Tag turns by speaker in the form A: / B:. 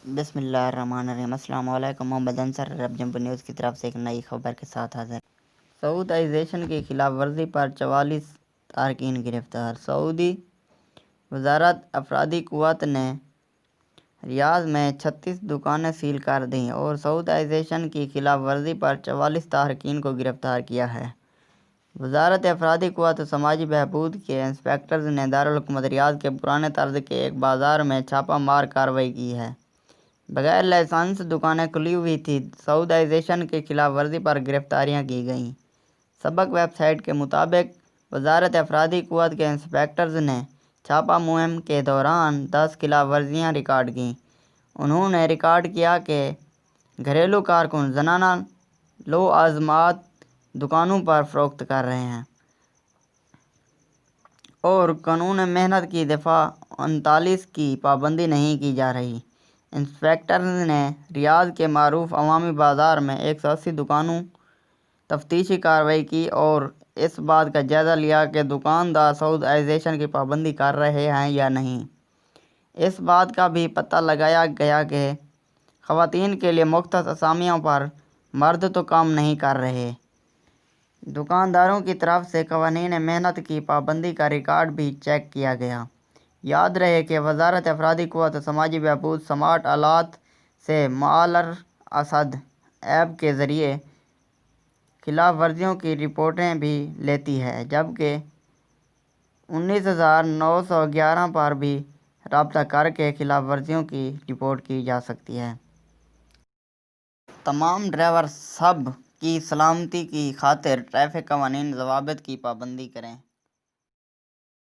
A: بسم اللہ الرحمن الرحیم۔ السلام علیکم۔ محمد انصر عرب جمپ نیوز کی طرف سے ایک نئی خبر کے ساتھ حاضر۔ سعودائزیشن کی خلاف ورزی پر 44 تارکین گرفتار۔ سعودی وزارت افرادی قوت نے ریاض میں 36 دکانیں سیل کر دیں اور سعودائزیشن کی خلاف ورزی پر 44 تارکین کو گرفتار کیا ہے۔ وزارت افرادی قوت و سماجی بہبود کے انسپکٹرز نے دارالحکومت ریاض کے پرانے طرز کے ایک بازار میں چھاپہ مار کارروائی کی ہے۔ بغیر لائسنس دکانیں کھلی ہوئی تھیں۔ سعودائزیشن کی خلاف ورزی پر گرفتاریاں کی گئیں۔ سبق ویب سائٹ کے مطابق وزارت افرادی قوت کے انسپکٹرز نے چھاپہ مہم کے دوران 10 خلاف ورزیاں ریکارڈ کیں۔ انہوں نے ریکارڈ کیا کہ گھریلو کارکن زنانہ لوازمات دکانوں پر فروخت کر رہے ہیں اور قانون محنت کی دفعہ 39 کی پابندی نہیں کی جا رہی۔ انسپکٹرز نے ریاض کے معروف عوامی بازار میں 180 دکانوں تفتیشی کارروائی کی اور اس بات کا جائزہ لیا کہ دکاندار سعودائزیشن کی پابندی کر رہے ہیں یا نہیں۔ اس بات کا بھی پتہ لگایا گیا کہ خواتین کے لیے مختص اسامیوں پر مرد تو کام نہیں کر رہے۔ دکانداروں کی طرف سے قوانین محنت کی پابندی کا ریکارڈ بھی چیک کیا گیا۔ یاد رہے کہ وزارت افرادی قوت و سماجی بہبود سمارٹ آلات سے معلر اسد ایپ کے ذریعے خلاف ورزیوں کی رپورٹیں بھی لیتی ہے، جبکہ 19,911 پر بھی رابطہ کر کے خلاف ورزیوں کی رپورٹ کی جا سکتی ہے۔ تمام ڈرائیور سب کی سلامتی کی خاطر ٹریفک قوانین ضوابط کی پابندی کریں۔